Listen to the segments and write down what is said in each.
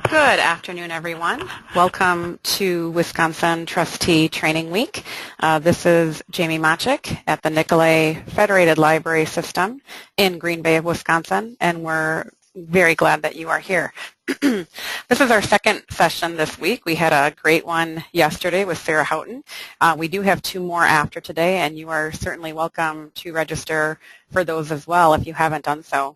Good afternoon, everyone. Welcome to Wisconsin Trustee Training Week. This is Jamie Machik at the Nicolay Federated Library System in Green Bay, Wisconsin, and we're very glad that you are here. This is our second session this week. We had a great one yesterday with Sarah Houghton. We do have two more after today, and you are certainly welcome to register for those as well if you haven't done so.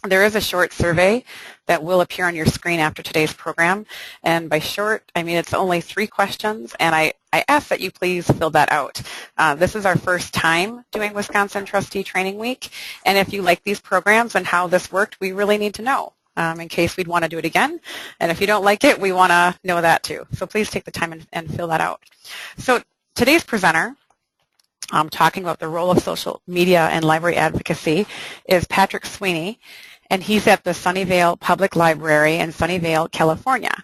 There is a short survey that will appear on your screen after today's program, and by short, I mean it's only 3 questions, and I ask that you please fill that out. This is our first time doing Wisconsin Trustee Training Week, and if you like these programs and how this worked, we really need to know in case we'd want to do it again, and if you don't like it, we want to know that too. So please take the time and fill that out. So today's presenter, talking about the role of social media and library advocacy, is Patrick Sweeney, and he's at the Sunnyvale Public Library in Sunnyvale, California.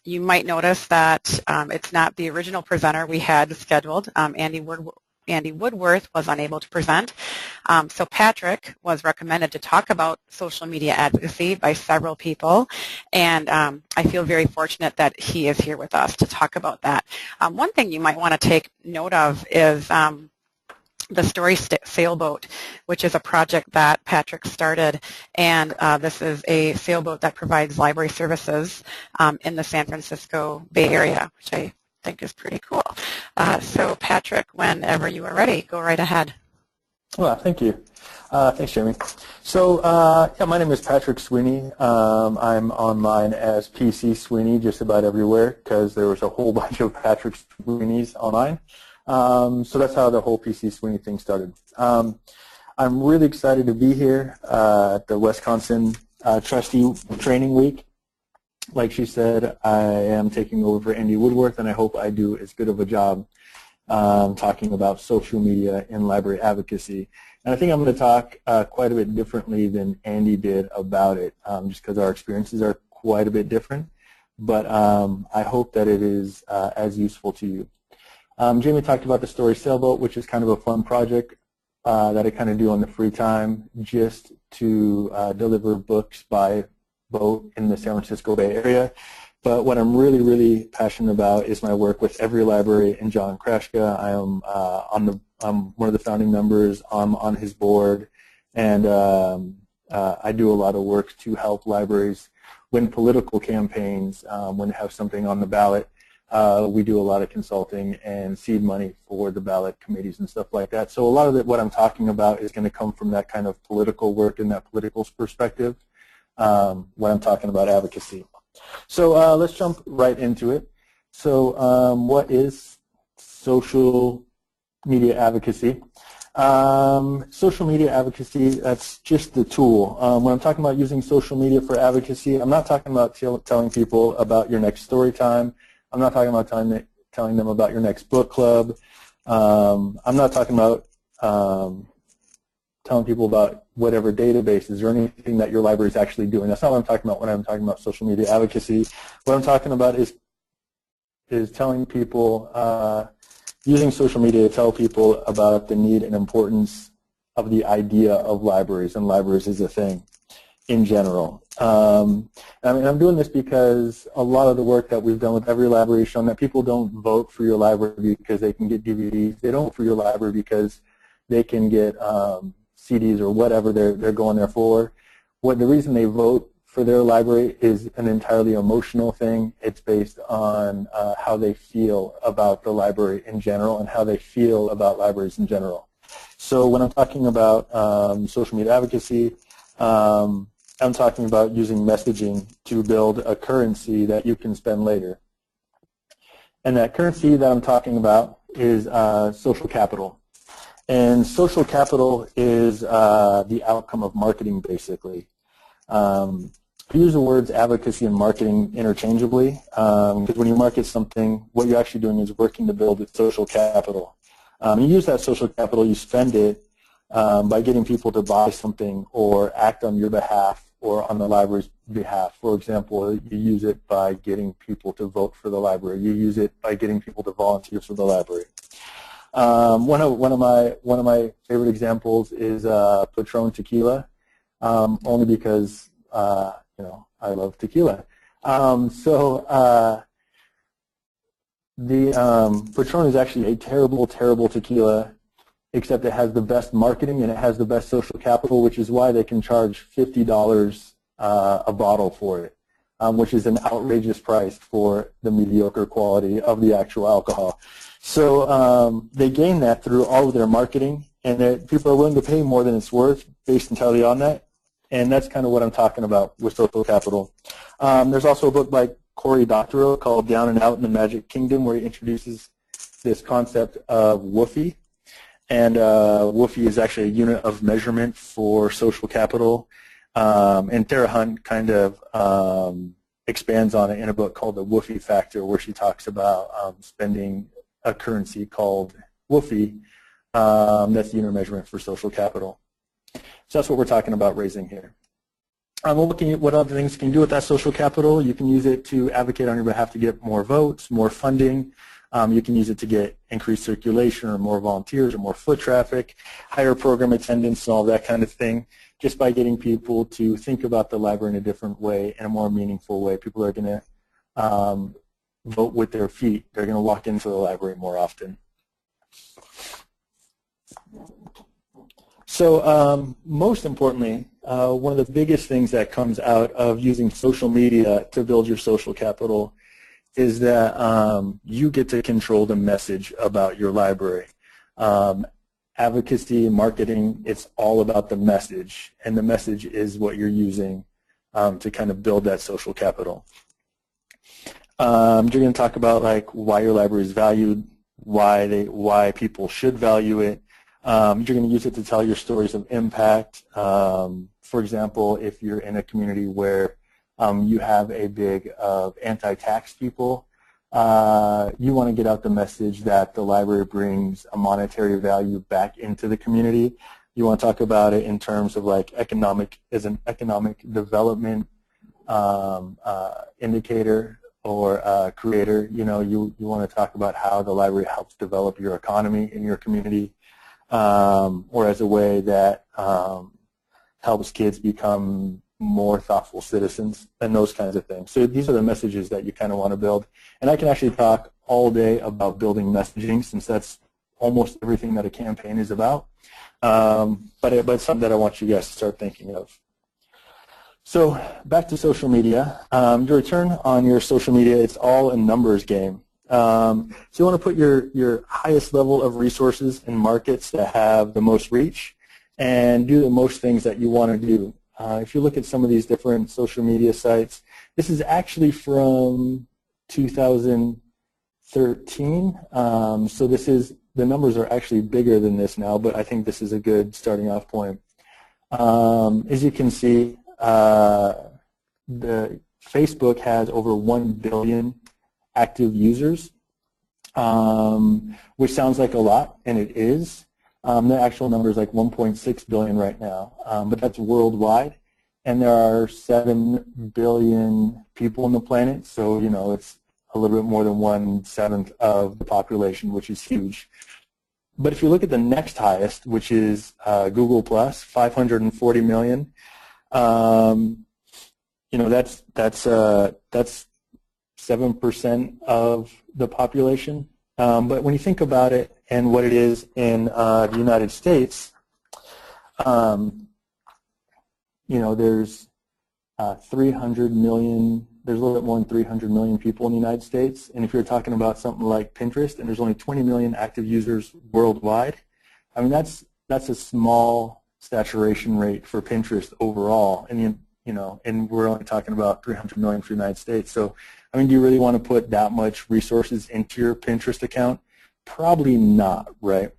You might notice that it's not the original presenter we had scheduled. Andy Woodworth was unable to present. So Patrick was recommended to talk about social media advocacy by several people, and I feel very fortunate that he is here with us to talk about that. One thing you might want to take note of is the Story Sailboat, which is a project that Patrick started, and this is a sailboat that provides library services in the San Francisco Bay Area, which I think is pretty cool. So Patrick, whenever you are ready, go right ahead. Well, thank you. Thanks, Jamie. So, yeah, my name is Patrick Sweeney. I'm online as PC Sweeney just about everywhere because there was a whole bunch of Patrick Sweeneys online. So that's how the whole PC Sweeney thing started. I'm really excited to be here at the Wisconsin Trustee Training Week. Like she said, I am taking over for Andy Woodworth, and I hope I do as good of a job talking about social media and library advocacy. And I think I'm going to talk quite a bit differently than Andy did about it, just because our experiences are quite a bit different. But I hope that it is as useful to you. Jamie talked about the Story Sailboat, which is kind of a fun project that I kind of do on the free time just to deliver books by boat in the San Francisco Bay Area. But what I'm really, really passionate about is my work with Every Library and John Krashka. I'm one of the founding members. I'm on his board, and I do a lot of work to help libraries win political campaigns. When they have something on the ballot, we do a lot of consulting and seed money for the ballot committees and stuff like that. So a lot of what I'm talking about is going to come from that kind of political work and that political perspective when I'm talking about advocacy. So let's jump right into it. So what is social media advocacy? Social media advocacy, that's just the tool. When I'm talking about using social media for advocacy, I'm not talking about telling people about your next story time. I'm not talking about telling them about your next book club. I'm not talking about telling people about whatever databases or anything that your library is actually doing. That's not what I'm talking about when I'm talking about social media advocacy. What I'm talking about is telling people, using social media to tell people about the need and importance of the idea of libraries and libraries as a thing in general. I mean, I'm doing this because a lot of the work that we've done with Every Library has shown that people don't vote for your library because they can get DVDs. They don't vote for your library because they can get CDs or whatever they're going there for. The reason they vote for their library is an entirely emotional thing. It's based on how they feel about the library in general and how they feel about libraries in general. So when I'm talking about social media advocacy, I'm talking about using messaging to build a currency that you can spend later. And that currency that I'm talking about is social capital. And social capital is the outcome of marketing, basically. I use the words advocacy and marketing interchangeably because when you market something, what you're actually doing is working to build social capital. You use that social capital, you spend it by getting people to buy something or act on your behalf or on the library's behalf. For example, you use it by getting people to vote for the library. You use it by getting people to volunteer for the library. One of my favorite examples is Patron tequila, only because I love tequila. The Patron is actually a terrible, terrible tequila, except it has the best marketing and it has the best social capital, which is why they can charge $50 a bottle for it, which is an outrageous price for the mediocre quality of the actual alcohol. So they gain that through all of their marketing, and people are willing to pay more than it's worth based entirely on that. And that's kind of what I'm talking about with social capital. There's also a book by Cory Doctorow called Down and Out in the Magic Kingdom, where he introduces this concept of woofie. And woofie is actually a unit of measurement for social capital. And Tara Hunt kind of expands on it in a book called The Woofie Factor, where she talks about spending a currency called woofie. That's the unit of measurement for social capital. So that's what we're talking about raising here. We're looking at what other things you can do with that social capital. You can use it to advocate on your behalf to get more votes, more funding. You can use it to get increased circulation or more volunteers or more foot traffic, higher program attendance and all that kind of thing, just by getting people to think about the library in a different way, in a more meaningful way. People are going to vote with their feet. They're going to walk into the library more often. So most importantly, one of the biggest things that comes out of using social media to build your social capital is that you get to control the message about your library. Advocacy, marketing, it's all about the message, and the message is what you're using to kind of build that social capital. You're going to talk about like why your library is valued, why people should value it. You're going to use it to tell your stories of impact. For example, if you're in a community where you have a big of anti-tax people, you want to get out the message that the library brings a monetary value back into the community. You want to talk about it in terms of like as an economic development indicator or creator. You know, you want to talk about how the library helps develop your economy in your community. Or as a way that helps kids become more thoughtful citizens and those kinds of things. So these are the messages that you kind of want to build. And I can actually talk all day about building messaging, since that's almost everything that a campaign is about. But it's something that I want you guys to start thinking of. So back to social media. Your return on your social media, it's all a numbers game. So you want to put your highest level of resources in markets that have the most reach and do the most things that you want to do. If you look at some of these different social media sites, this is actually from 2013. So the numbers are actually bigger than this now, but I think this is a good starting off point. As you can see, the Facebook has over 1 billion active users, which sounds like a lot, and it is. The actual number is like 1.6 billion right now, but that's worldwide, and there are 7 billion people on the planet, so you know it's a little bit more than 1/7 of the population, which is huge. But if you look at the next highest, which is Google Plus, 540 million, you know that's 7% of the population. But when you think about it and what it is in the United States, you know, there's 300 million, there's a little bit more than 300 million people in the United States. And if you're talking about something like Pinterest and there's only 20 million active users worldwide, I mean, that's a small saturation rate for Pinterest overall. And, you know, and we're only talking about 300 million for the United States. So, I mean, do you really want to put that much resources into your Pinterest account? Probably not, right?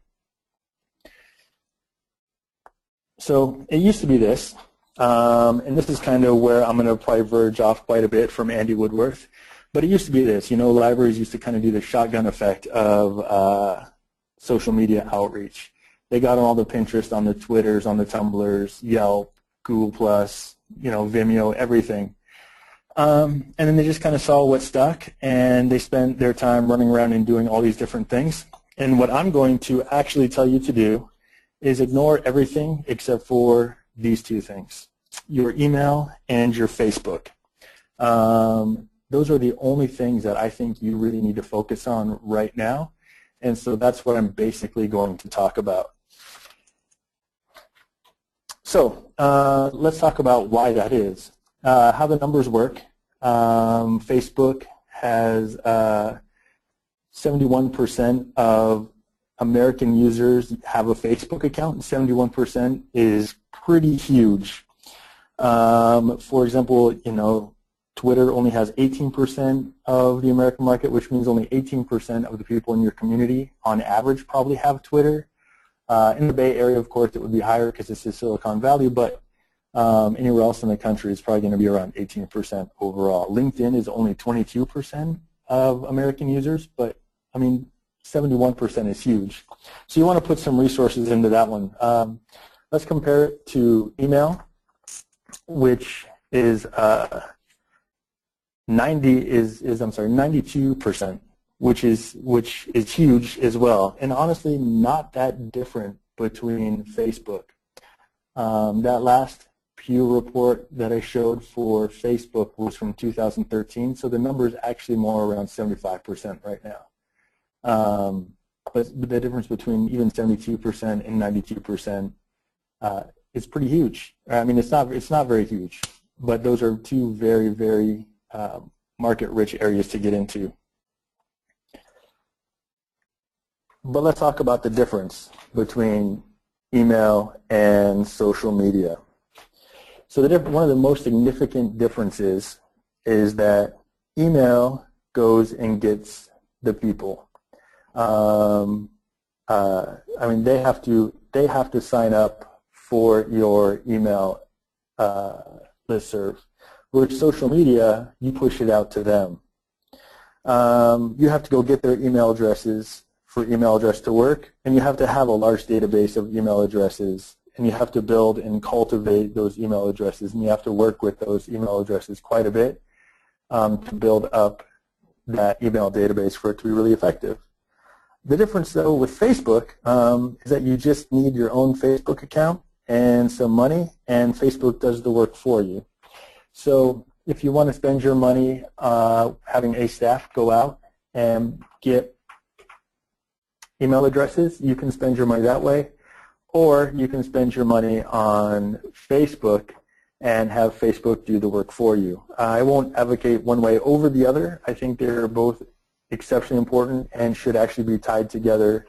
So it used to be this, and this is kind of where I'm going to probably verge off quite a bit from Andy Woodworth, but it used to be this. You know, libraries used to kind of do the shotgun effect of social media outreach. They got on all the Pinterest, on the Twitters, on the Tumblrs, Yelp, Google+, you know, Vimeo, everything. And then they just kind of saw what stuck, and they spent their time running around and doing all these different things. And what I'm going to actually tell you to do is ignore everything except for these two things, your email and your Facebook. Those are the only things that I think you really need to focus on right now. And so that's what I'm basically going to talk about. So let's talk about why that is. How the numbers work. Facebook has 71% of American users have a Facebook account. 71% is pretty huge. For example, Twitter only has 18% of the American market, which means only 18% of the people in your community on average probably have Twitter. In the Bay Area, of course, it would be higher because it's in Silicon Valley, but anywhere else in the country, it's probably going to be around 18% overall. LinkedIn is only 22% of American users, but, 71% is huge. So you want to put some resources into that one. Let's compare it to email, which is 92%, which is huge as well, and honestly not that different between Facebook. That last Pew report that I showed for Facebook was from 2013, so the number is actually more around 75% right now. But the difference between even 72% and 92% is pretty huge. It's not very huge, but those are two very, very market-rich areas to get into. But let's talk about the difference between email and social media. So one of the most significant differences is that email goes and gets the people. They have to sign up for your email listserv. With social media, you push it out to them. You have to go get their email addresses for email address to work, and you have to have a large database of email addresses, and you have to build and cultivate those email addresses, and you have to work with those email addresses quite a bit to build up that email database for it to be really effective. The difference, though, with Facebook is that you just need your own Facebook account and some money, and Facebook does the work for you. So if you want to spend your money having a staff go out and get email addresses, you can spend your money that way, or you can spend your money on Facebook and have Facebook do the work for you. I won't advocate one way over the other. I think they're both exceptionally important and should actually be tied together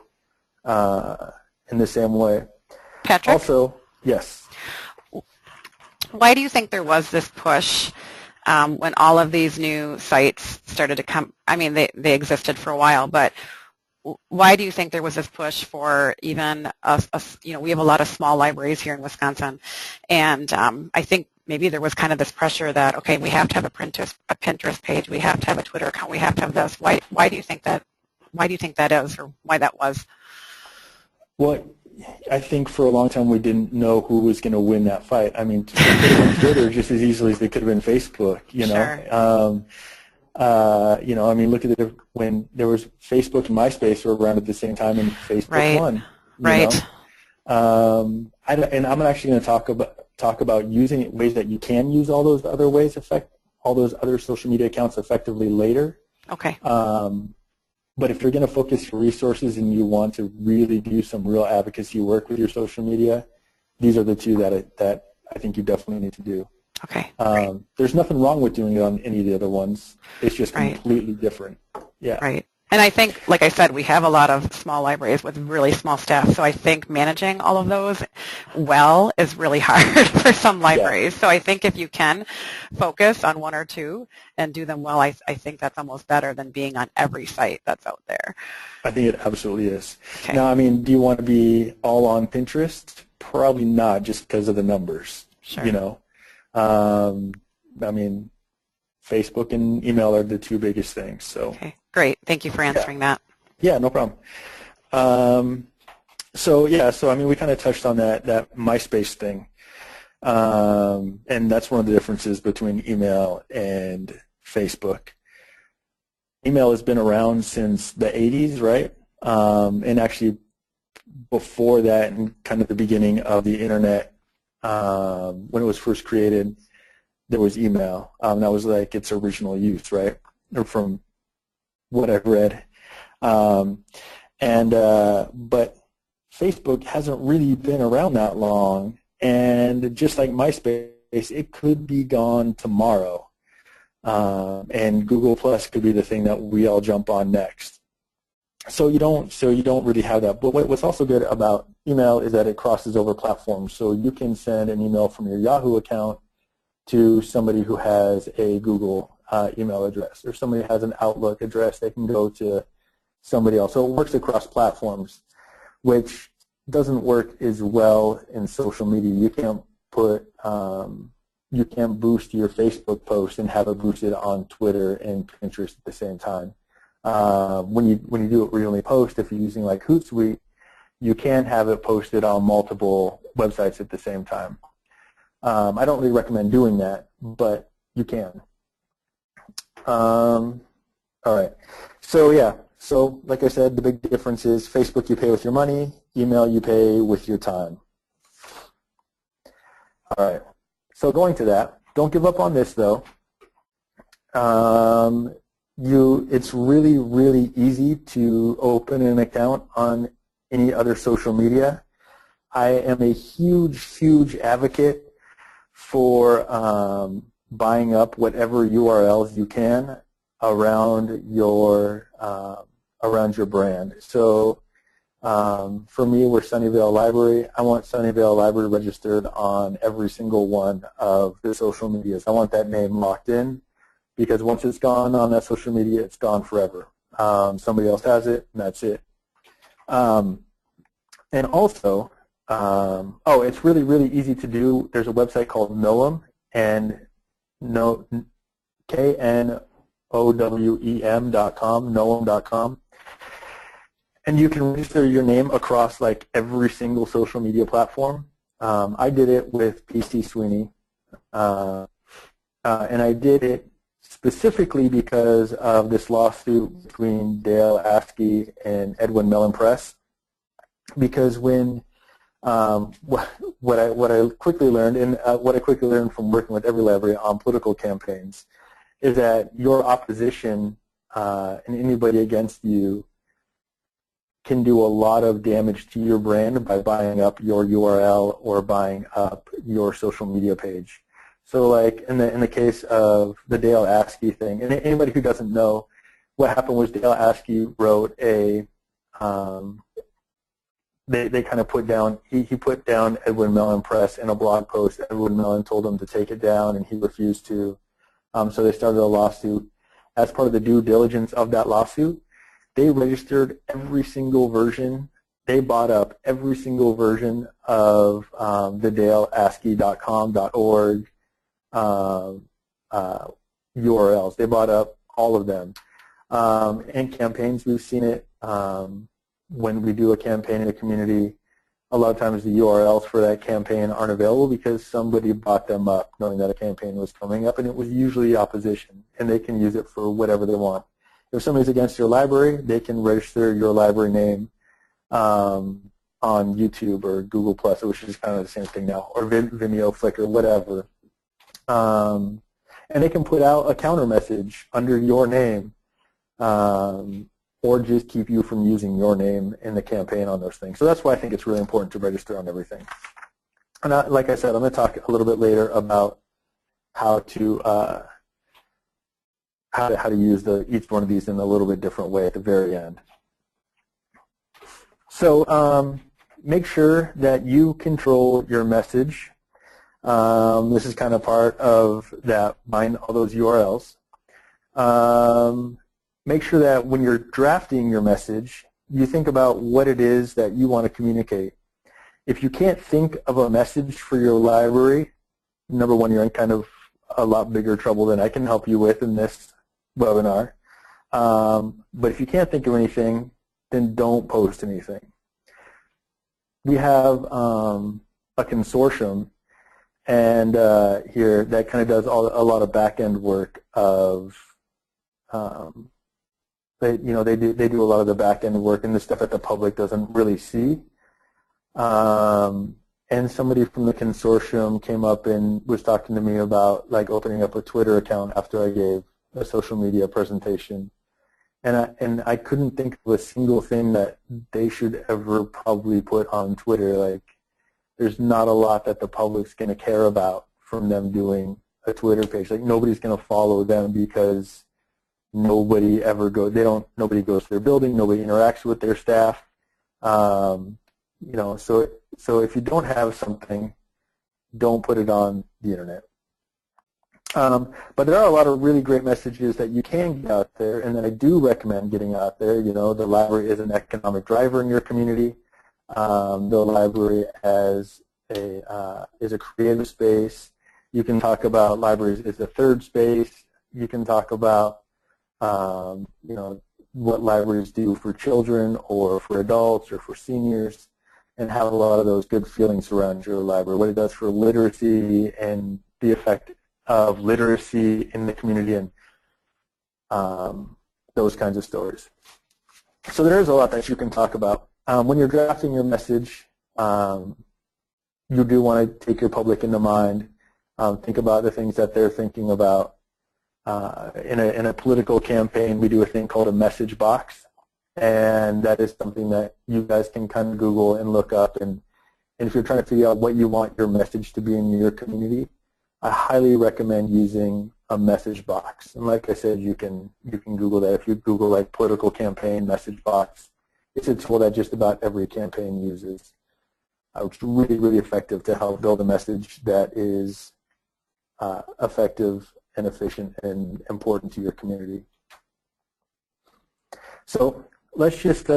in the same way. Patrick? Also, yes. Why do you think there was this push when all of these new sites started to come? They existed for a while, but why do you think there was this push for even we have a lot of small libraries here in Wisconsin, and I think maybe there was kind of this pressure that, okay, we have to have a Pinterest page, we have to have a Twitter account, we have to have this. Why do you think that is, or why that was? Well, I think for a long time we didn't know who was going to win that fight. They could have been Twitter just as easily as they could have been Facebook. Sure. Look at it when there was Facebook and MySpace were around at the same time, and Facebook won. Right. And I'm actually going to talk about using ways that you can use all those other ways, all those other social media accounts effectively later. Okay. But if you're going to focus your resources and you want to really do some real advocacy work with your social media, these are the two that I think you definitely need to do. Okay. There's nothing wrong with doing it on any of the other ones. It's just completely different. Yeah. Right. And I think, like I said, we have a lot of small libraries with really small staff, so I think managing all of those well is really hard for some libraries. Yeah. So I think if you can focus on one or two and do them well, I think that's almost better than being on every site that's out there. I think it absolutely is. Okay. Now, do you want to be all on Pinterest? Probably not, just because of the numbers. Sure. Facebook and email are the two biggest things. So. Okay. Great. Thank you for answering that. Yeah, no problem. We kind of touched on that MySpace thing. And that's one of the differences between email and Facebook. Email has been around since the 80s, right? And actually before that, and kind of the beginning of the internet, when it was first created, there was email. That was like its original use, right? Or from what I've read. But Facebook hasn't really been around that long, and just like MySpace, it could be gone tomorrow. And Google Plus could be the thing that we all jump on next. So you don't really have that. But what's also good about email is that it crosses over platforms. So you can send an email from your Yahoo account to somebody who has a Google email address, or somebody has an Outlook address. They can go to somebody else. So it works across platforms, which doesn't work as well in social media. You can't put you can't boost your Facebook post and have it boosted on Twitter and Pinterest at the same time. When you do it where you only post, if you're using like Hootsuite, you can have it posted on multiple websites at the same time. I don't really recommend doing that, but you can. All right. So yeah. So like I said, the big difference is Facebook you pay with your money, email you pay with your time. All right. So going to that, don't give up on this though. It's really, really easy to open an account on any other social media. I am a huge, huge advocate for buying up whatever URLs you can around your brand. So for me, we're Sunnyvale Library. I want Sunnyvale Library registered on every single one of the social medias. I want that name locked in, because once it's gone on that social media, it's gone forever. Somebody else has it, and that's it. And also, it's really, really easy to do. There's a website called Knowem, and KNOWEM.com, Knowem.com. And you can register your name across like every single social media platform. I did it with PC Sweeney, and I did it specifically because of this lawsuit between Dale Askey and Edwin Mellon Press. Because when what I quickly learned, and what I quickly learned from working with every library on political campaigns, is that your opposition and anybody against you can do a lot of damage to your brand by buying up your URL or buying up your social media page. So like in the case of the Dale Askey thing, and anybody who doesn't know, what happened was Dale Askey wrote a, they kind of put down, he put down Edwin Mellon Press in a blog post. Edwin Mellon told him to take it down, and he refused to. So they started a lawsuit. As part of the due diligence of that lawsuit, they registered every single version. They bought up every single version of the DaleAskey.com.org URLs. They bought up all of them. And campaigns, we've seen it when we do a campaign in a community. A lot of times the URLs for that campaign aren't available because somebody bought them up knowing that a campaign was coming up, and it was usually opposition, and they can use it for whatever they want. If somebody's against your library, they can register your library name on YouTube or Google Plus, which is kind of the same thing now, or Vimeo, Flickr, whatever. And they can put out a counter message under your name, or just keep you from using your name in the campaign on those things. So that's why I think it's really important to register on everything. And like I said, I'm going to talk a little bit later about how to use each one of these in a little bit different way at the very end. So make sure that you control your message. This is kind of part of that, buying all those URLs. Make sure that when you're drafting your message, you think about what it is that you want to communicate. If you can't think of a message for your library, number one, you're in kind of a lot bigger trouble than I can help you with in this webinar. But if you can't think of anything, then don't post anything. We have a consortium, and here that kind of does a lot of back-end work of they do a lot of the back-end work and the stuff that the public doesn't really see. And and somebody from the consortium came up and was talking to me about like opening up a Twitter account after I gave a social media presentation. And I couldn't think of a single thing that they should ever probably put on Twitter. Like, there's not a lot that the public's going to care about from them doing a Twitter page. Like, nobody's going to follow them because nobody goes to their building, nobody interacts with their staff. So if you don't have something, don't put it on the internet. But there are a lot of really great messages that you can get out there, and that I do recommend getting out there. You know, the library is an economic driver in your community. The library is a creative space. You can talk about libraries as a third space. You can talk about what libraries do for children or for adults or for seniors, and have a lot of those good feelings around your library, what it does for literacy and the effect of literacy in the community, and those kinds of stories. So there is a lot that you can talk about. When you're drafting your message, you do want to take your public into mind. Think about the things that they're thinking about. In a political campaign, we do a thing called a message box, and that is something that you guys can kind of Google and look up. And if you're trying to figure out what you want your message to be in your community, I highly recommend using a message box. And like I said, you can Google that. If you Google like political campaign message box, it's a tool that just about every campaign uses. It's really, really effective to help build a message that is effective and efficient and important to your community. So let's just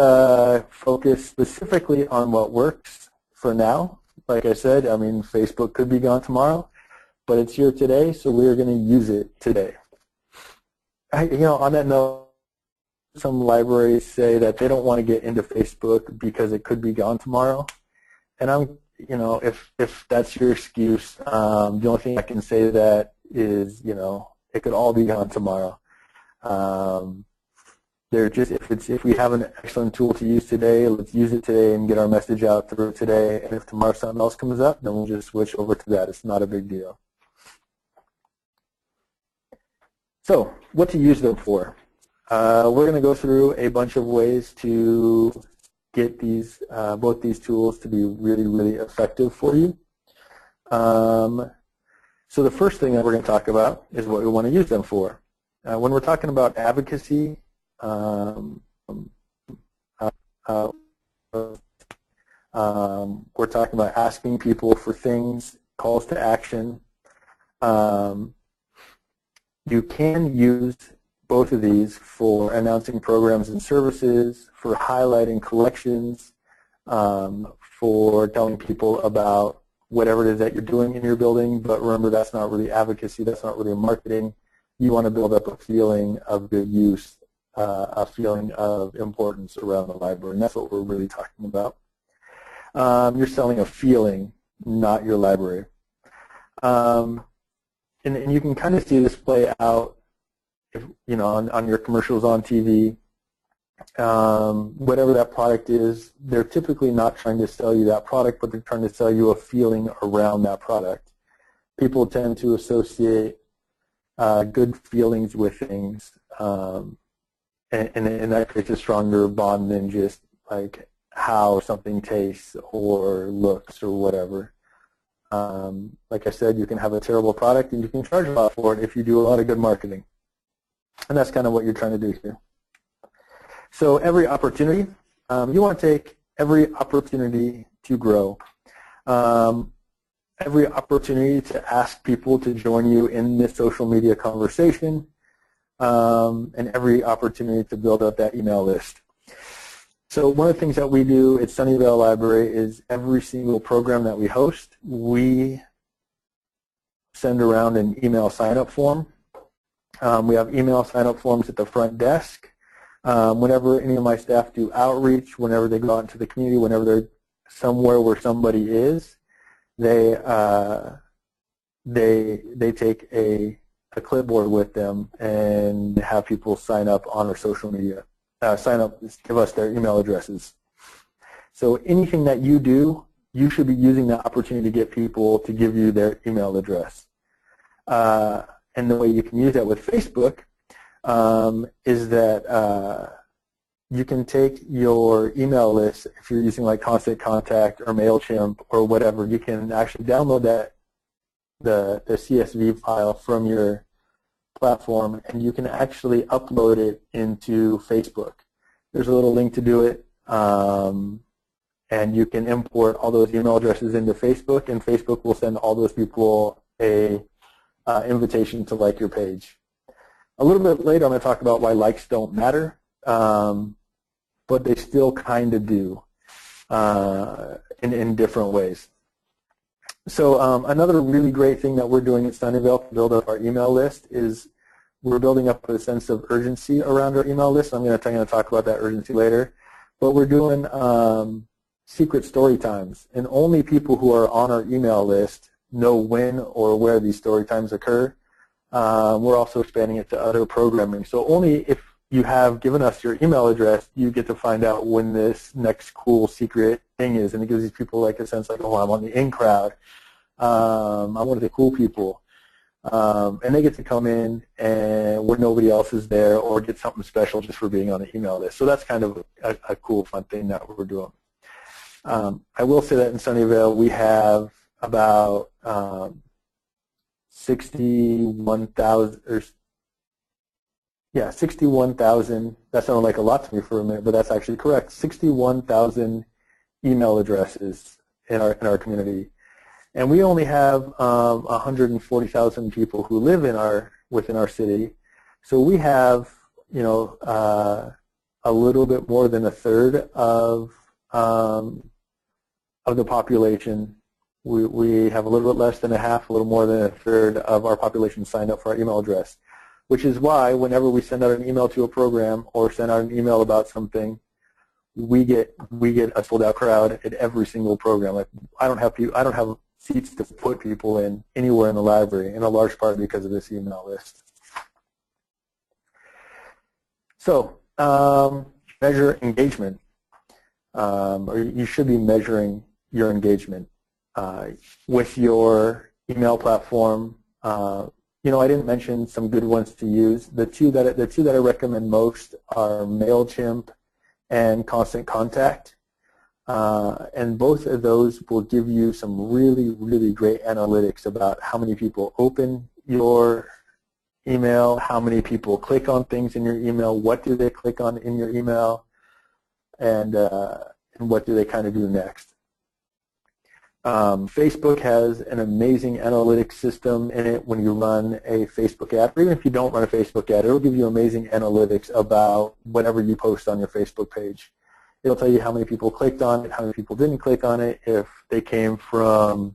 focus specifically on what works for now. Like I said, I mean, Facebook could be gone tomorrow, but it's here today, so we're going to use it today. On that note, some libraries say that they don't want to get into Facebook because it could be gone tomorrow. And if that's your excuse, the only thing I can say that is, it could all be gone tomorrow. If we have an excellent tool to use today, let's use it today and get our message out through today. And if tomorrow something else comes up, then we'll just switch over to that. It's not a big deal. So, what to use them for? We're going to go through a bunch of ways to get both these tools to be really, really effective for you. So the first thing that we're going to talk about is what we want to use them for. When we're talking about advocacy, we're talking about asking people for things, calls to action. You can use both of these for announcing programs and services, for highlighting collections, for telling people about whatever it is that you're doing in your building. But remember, that's not really advocacy, that's not really marketing. You want to build up a feeling of good use, a feeling of importance around the library, and that's what we're really talking about. You're selling a feeling, not your library. And you can kind of see this play out, on your commercials on TV. Whatever that product is, they're typically not trying to sell you that product, but they're trying to sell you a feeling around that product. People tend to associate good feelings with things, and that creates a stronger bond than just like how something tastes or looks or whatever. Like I said, you can have a terrible product and you can charge a lot for it if you do a lot of good marketing. And that's kind of what you're trying to do here. So every opportunity, you want to take every opportunity to grow. Every opportunity to ask people to join you in this social media conversation, and every opportunity to build up that email list. So one of the things that we do at Sunnyvale Library is every single program that we host, we send around an email sign-up form. We have email sign-up forms at the front desk. Whenever any of my staff do outreach, whenever they go out into the community, whenever they're somewhere where somebody is, they take a clipboard with them and have people sign up on our social media. Sign up, give us their email addresses. So anything that you do, you should be using that opportunity to get people to give you their email address. And the way you can use that with Facebook is that you can take your email list, if you're using like Constant Contact or MailChimp or whatever, you can actually download the CSV file from your platform, and you can actually upload it into Facebook. There's a little link to do it, and you can import all those email addresses into Facebook, and Facebook will send all those people a invitation to like your page. A little bit later, I'm going to talk about why likes don't matter, but they still kind of do in different ways. So another really great thing that we're doing at Sunnyvale to build up our email list is we're building up a sense of urgency around our email list. I'm going to talk about that urgency later. But we're doing secret story times, and only people who are on our email list know when or where these story times occur. We're also expanding it to other programming. So only if you have given us your email address, you get to find out when this next cool secret thing is, and it gives these people like a sense like, oh, I'm on the in crowd. I'm one of the cool people. And they get to come in and where nobody else is there, or get something special just for being on the email list. So that's kind of a cool, fun thing that we're doing. I will say that in Sunnyvale we have about 61,000, or yeah, 61,000. That sounded like a lot to me for a minute, but that's actually correct. 61,000 email addresses in our community, and we only have 140,000 people who live within our city. So we have, you know, a little bit more than a third of the population. We have a little bit less than a half, a little more than a third of our population signed up for our email address, which is why whenever we send out an email to a program or send out an email about something, we get a sold out crowd at every single program. Like I don't have seats to put people in anywhere in the library, in a large part because of this email list. So measure engagement, or you should be measuring your engagement with your email platform. You know, I didn't mention some good ones to use. The two that I recommend most are MailChimp and Constant Contact. And both of those will give you some really, really great analytics about how many people open your email, how many people click on things in your email, what do they click on in your email, and what do they kind of do next. Facebook has an amazing analytics system in it when you run a Facebook ad, or even if you don't run a Facebook ad, it'll give you amazing analytics about whatever you post on your Facebook page. It'll tell you how many people clicked on it, how many people didn't click on it, if they came from,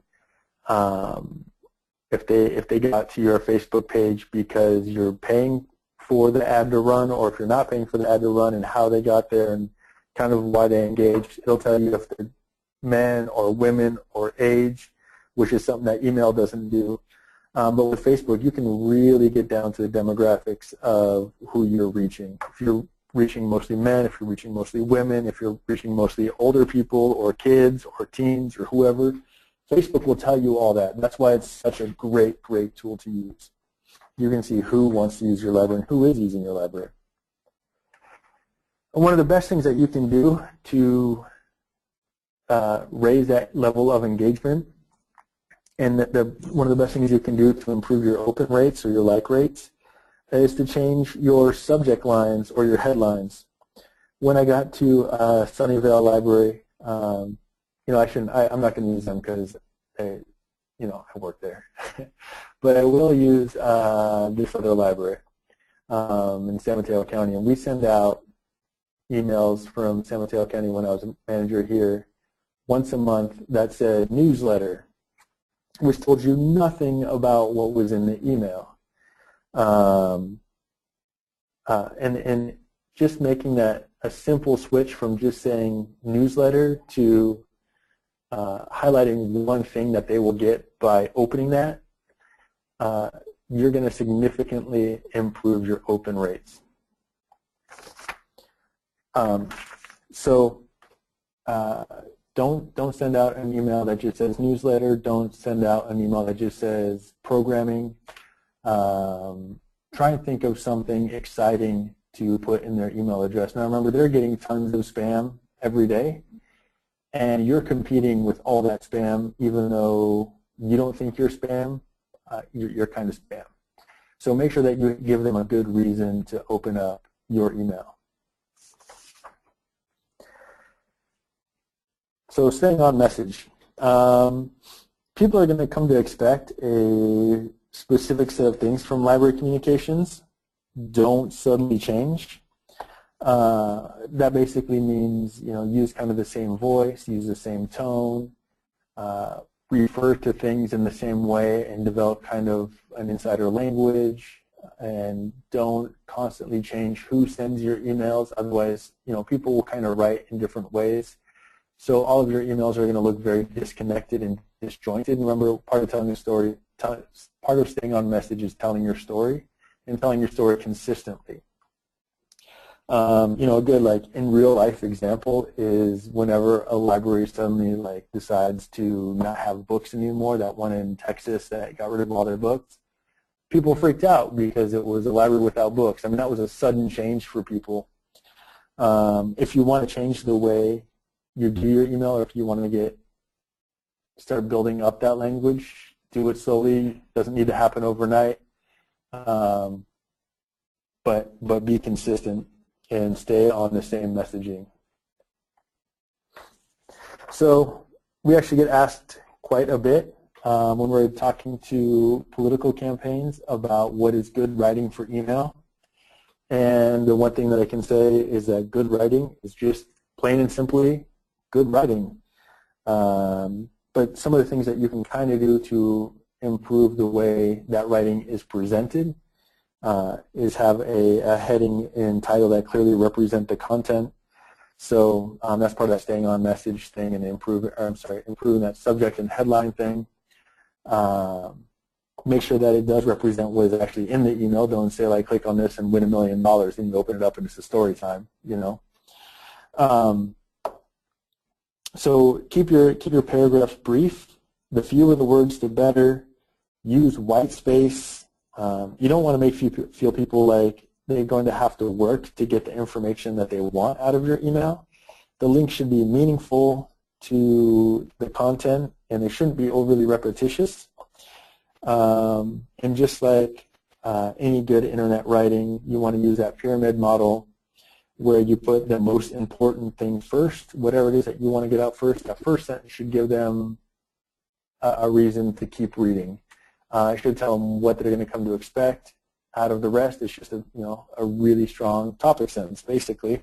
if they got to your Facebook page because you're paying for the ad to run, or if you're not paying for the ad to run, and how they got there and kind of why they engaged. It'll tell you if they're men or women or age, which is something that email doesn't do. But with Facebook, you can really get down to the demographics of who you're reaching. If you're reaching mostly men, if you're reaching mostly women, if you're reaching mostly older people or kids or teens or whoever, Facebook will tell you all that. That's why it's such a great, great tool to use. You can see who wants to use your library and who is using your library. And one of the best things that you can do to raise that level of engagement, and one of the best things you can do to improve your open rates or your like rates, is to change your subject lines or your headlines. When I got to Sunnyvale Library, you know, I'm not going to use them because, you know, I work there, but I will use this other library in San Mateo County, and we send out emails from San Mateo County when I was a manager here once a month that said newsletter, which told you nothing about what was in the email. And just making that a simple switch from just saying newsletter to highlighting one thing that they will get by opening that, you're going to significantly improve your open rates. Don't send out an email that just says newsletter. Don't send out an email that just says programming. Try and think of something exciting to put in their email address. Now remember, they're getting tons of spam every day, and you're competing with all that spam, even though you don't think you're spam, you're kind of spam. So make sure that you give them a good reason to open up your email. So staying on message. People are going to come to expect a specific set of things from library communications. Don't suddenly change. That basically means, use kind of the same voice, use the same tone, refer to things in the same way, and develop kind of an insider language, and don't constantly change who sends your emails. Otherwise, people will kind of write in different ways. So all of your emails are going to look very disconnected and disjointed. And remember, part of telling a story, part of staying on message is telling your story, and telling your story consistently. A good in real life example is whenever a library suddenly decides to not have books anymore. That one in Texas that got rid of all their books, people freaked out because it was a library without books. I mean, that was a sudden change for people. If you want to change the way you do your email, or if you want to start building up that language, do it slowly. Doesn't need to happen overnight, but be consistent and stay on the same messaging. So we actually get asked quite a bit when we're talking to political campaigns about what is good writing for email. And the one thing that I can say is that good writing is just plain and simply good writing. But some of the things that you can kind of do to improve the way that writing is presented is have a heading and title that clearly represent the content. So that's part of that staying on message thing, and improving that subject and headline thing. Make sure that it does represent what is actually in the email. Don't say click on this and win $1 million, and you open it up and it's a story time. So keep your paragraphs brief. The fewer the words, the better. Use white space. You don't want to make feel people like they're going to have to work to get the information that they want out of your email. The link should be meaningful to the content, and they shouldn't be overly repetitious. And just like any good internet writing, you want to use that pyramid model where you put the most important thing first. Whatever it is that you want to get out first, that first sentence should give them a reason to keep reading. It should tell them what they're going to come to expect out of the rest. It's just a really strong topic sentence, basically.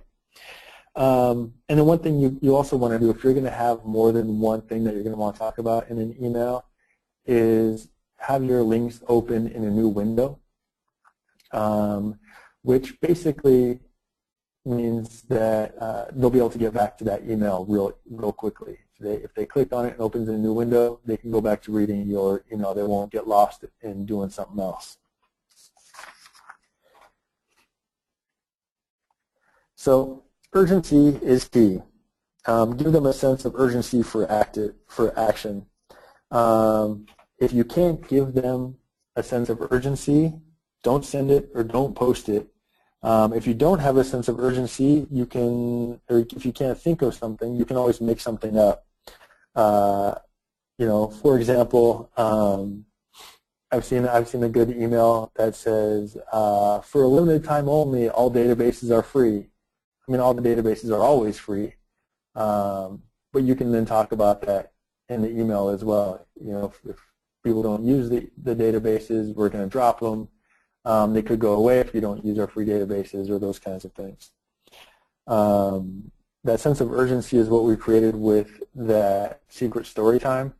And then one thing you also want to do, if you're going to have more than one thing that you're going to want to talk about in an email, is have your links open in a new window, which basically means that they'll be able to get back to that email real quickly. If they click on it and opens in a new window, they can go back to reading your email. They won't get lost in doing something else. So urgency is key. Give them a sense of urgency for action. If you can't give them a sense of urgency, don't send it or don't post it. If you don't have a sense of urgency, or if you can't think of something, you can always make something up. For example, I've seen a good email that says, for a limited time only, all databases are free. I mean, all the databases are always free, but you can then talk about that in the email as well. If people don't use the databases, we're going to drop them. They could go away if you don't use our free databases, or those kinds of things. That sense of urgency is what we created with that secret story time.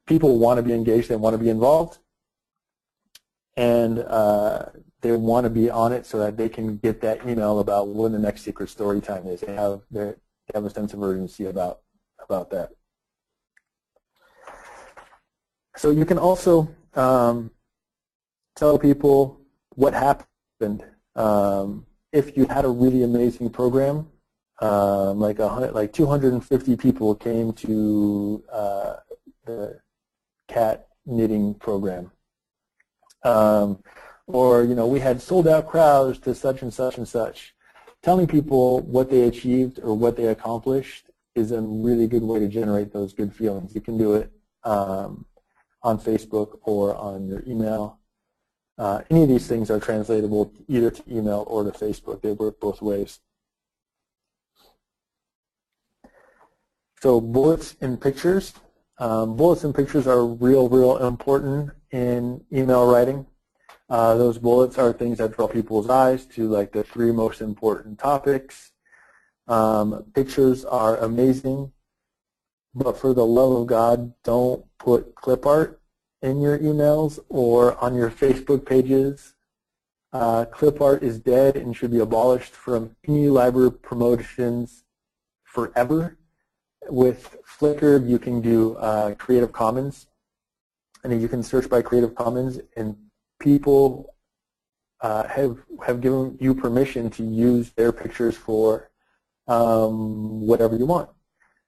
People want to be engaged, they want to be involved, and they want to be on it so that they can get that email about when the next secret story time is. They have a sense of urgency about that. So you can also tell people what happened. If you had a really amazing program, like 250 people came to the cat knitting program. Or, we had sold out crowds to such and such and such. Telling people what they achieved or what they accomplished is a really good way to generate those good feelings. You can do it on Facebook or on your email. Any of these things are translatable either to email or to Facebook. They work both ways. So bullets and pictures. Bullets and pictures are real important in email writing. Those bullets are things that draw people's eyes to like the 3 most important topics. Pictures are amazing, but for the love of God, don't put clip art in your emails or on your Facebook pages. Clip art is dead and should be abolished from any library promotions forever. With Flickr, you can do Creative Commons, and then you can search by Creative Commons, and people have given you permission to use their pictures for whatever you want.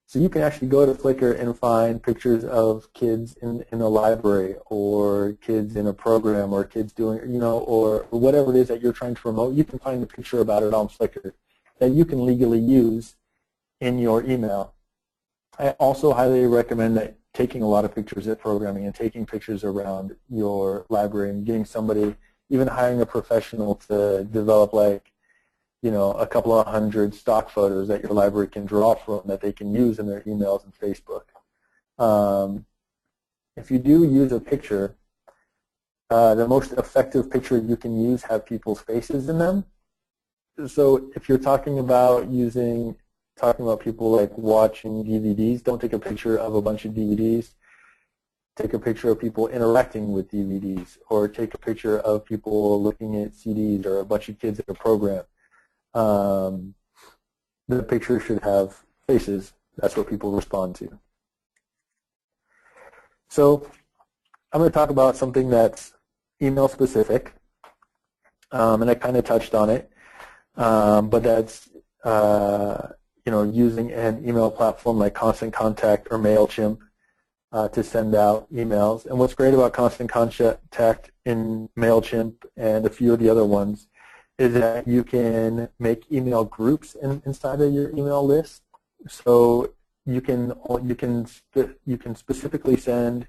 So you can actually go to Flickr and find pictures of kids in a library, or kids in a program, or kids doing, or whatever it is that you're trying to promote. You can find a picture about it on Flickr that you can legally use in your email. I also highly recommend that taking a lot of pictures at programming and taking pictures around your library and getting somebody, even hiring a professional to develop a couple of 100 stock photos that your library can draw from that they can use in their emails and Facebook. If you do use a picture, the most effective picture you can use have people's faces in them. So if you're talking about people like watching DVDs, don't take a picture of a bunch of DVDs. Take a picture of people interacting with DVDs, or take a picture of people looking at CDs, or a bunch of kids at a program. The picture should have faces. That's what people respond to. So I'm going to talk about something that's email specific, and I kind of touched on it, but that's using an email platform like Constant Contact or MailChimp to send out emails. And what's great about Constant Contact in MailChimp and a few of the other ones is that you can make email groups inside of your email list. So you can specifically send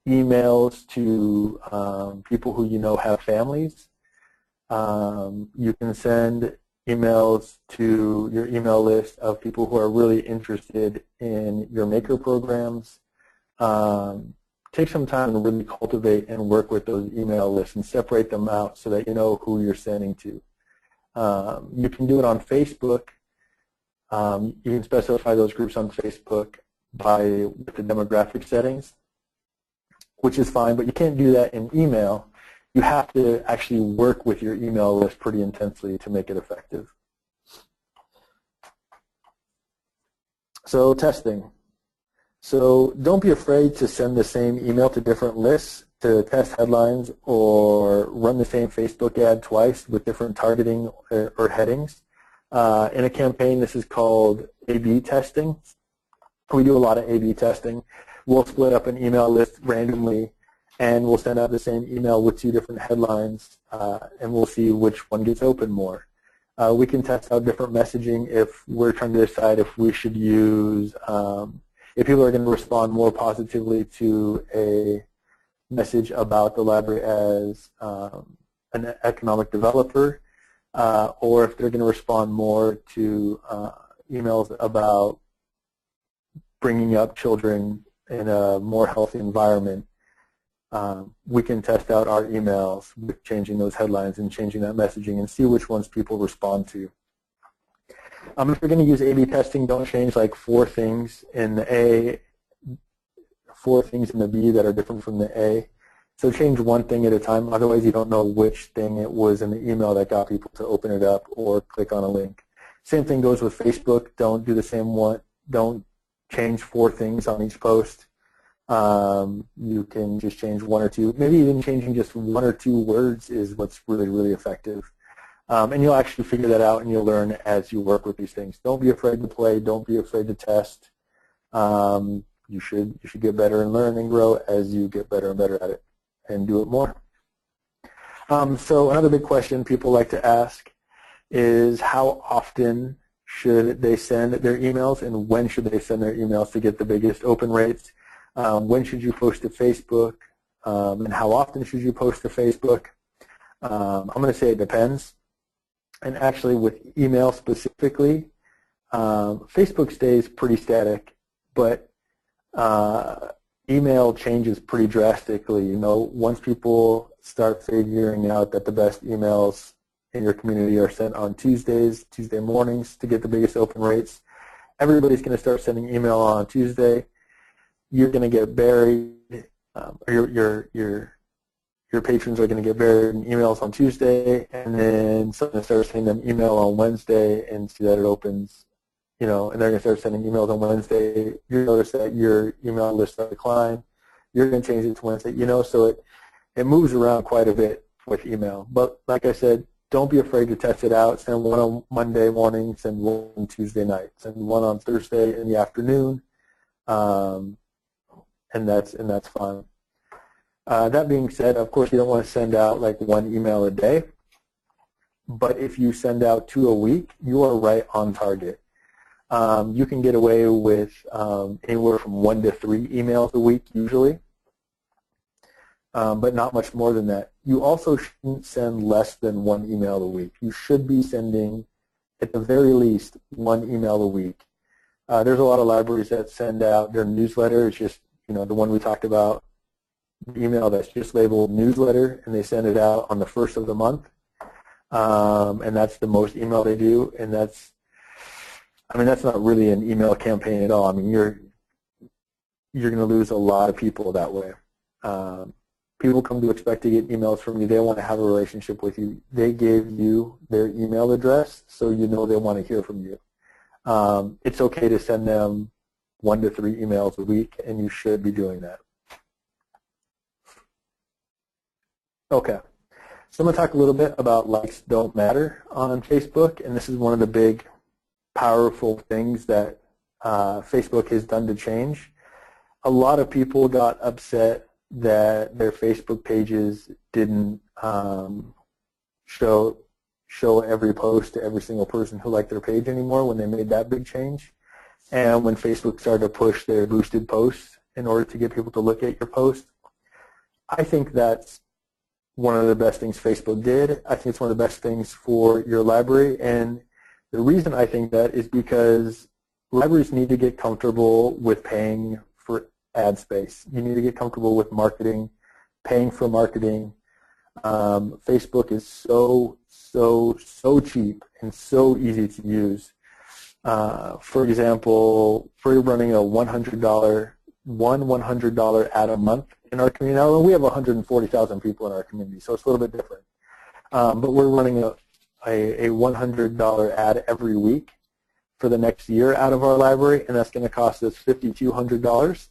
emails to people who have families. You can send emails to your email list of people who are really interested in your maker programs. Take some time to really cultivate and work with those email lists and separate them out so that you know who you're sending to. You can do it on Facebook. You can specify those groups on Facebook with the demographic settings, which is fine, but you can't do that in email. You have to actually work with your email list pretty intensely to make it effective. So testing. So don't be afraid to send the same email to different lists to test headlines, or run the same Facebook ad twice with different targeting or headings. In a campaign, this is called A/B testing. We do a lot of A/B testing. We'll split up an email list randomly, and we'll send out the same email with 2 different headlines, and we'll see which one gets open more. We can test out different messaging if we're trying to decide if we should use, if people are going to respond more positively to a message about the library as an economic developer, or if they're going to respond more to emails about bringing up children in a more healthy environment. We can test out our emails with changing those headlines and changing that messaging and see which ones people respond to. If you're going to use A/B testing, don't change like 4 things in the A, 4 things in the B that are different from the A. So change one thing at a time, otherwise you don't know which thing it was in the email that got people to open it up or click on a link. Same thing goes with Facebook. Don't do the same one. Don't change 4 things on each post. You can just change 1 or 2. Maybe even changing just 1 or 2 words is what's really, really effective. And you'll actually figure that out and you'll learn as you work with these things. Don't be afraid to play. Don't be afraid to test. You should get better and learn and grow as you get better and better at it and do it more. So another big question people like to ask is how often should they send their emails and when should they send their emails to get the biggest open rates? When should you post to Facebook? And how often should you post to Facebook? I'm going to say it depends. And actually with email specifically, Facebook stays pretty static, but email changes pretty drastically. You know, once people start figuring out that the best emails in your community are sent on Tuesdays, Tuesday mornings to get the biggest open rates, everybody's going to start sending email on Tuesday. You're going to get buried, your patrons are going to get buried in emails on Tuesday, and then someone starts sending them email on Wednesday and see that it opens, you know, and they're going to start sending emails on Wednesday. You notice that your email list will decline. You're going to change it to Wednesday, you know, so it moves around quite a bit with email. But like I said, don't be afraid to test it out. Send one on Monday morning, send one on Tuesday night, send one on Thursday in the afternoon, and that's fine. That being said, of course, you don't want to send out like one email a day, but if you send out 2 a week, you are right on target. You can get away with anywhere from 1 to 3 emails a week usually, but not much more than that. You also shouldn't send less than 1 email a week. You should be sending, at the very least, 1 email a week. There's a lot of libraries that send out their newsletter. It's just, you know, the one we talked about, the email that's just labeled newsletter, and they send it out on the 1st of the month, and that's the most email they do, and that's not really an email campaign at all. I mean, you're going to lose a lot of people that way. People come to expect to get emails from you. They want to have a relationship with you. They gave you their email address, so you know they want to hear from you. It's okay to send them 1 to 3 emails a week, and you should be doing that. Okay, so I'm going to talk a little bit about likes don't matter on Facebook, and this is one of the big, powerful things that Facebook has done to change. A lot of people got upset that their Facebook pages didn't show every post to every single person who liked their page anymore when they made that big change. And when Facebook started to push their boosted posts in order to get people to look at your post, I think that's one of the best things Facebook did. I think it's one of the best things for your library, and the reason I think that is because libraries need to get comfortable with paying for ad space. You need to get comfortable with marketing, paying for marketing. Facebook is so cheap and so easy to use. For example, we're running a $100 ad a month in our community. Now, we have 140,000 people in our community, so it's a little bit different. But we're running a $100 ad every week for the next year out of our library, and that's going to cost us $5,200,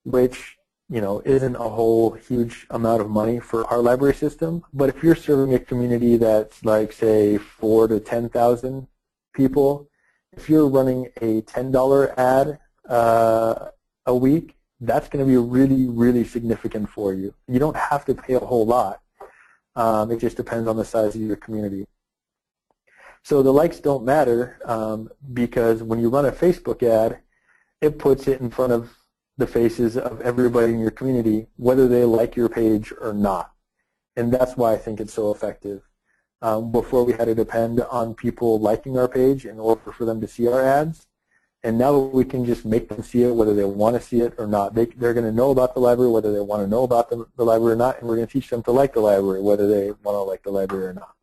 which, you know, isn't a whole huge amount of money for our library system. But if you're serving a community that's like, say, 4,000 to 10,000 people, if you're running a $10 ad a week, that's going to be really, really significant for you. You don't have to pay a whole lot. It just depends on the size of your community. So the likes don't matter because when you run a Facebook ad, it puts it in front of the faces of everybody in your community, whether they like your page or not. And that's why I think it's so effective. Before we had to depend on people liking our page in order for them to see our ads. And now we can just make them see it whether they want to see it or not. They're going to know about the library whether they want to know about the library or not, and we're going to teach them to like the library whether they want to like the library or not.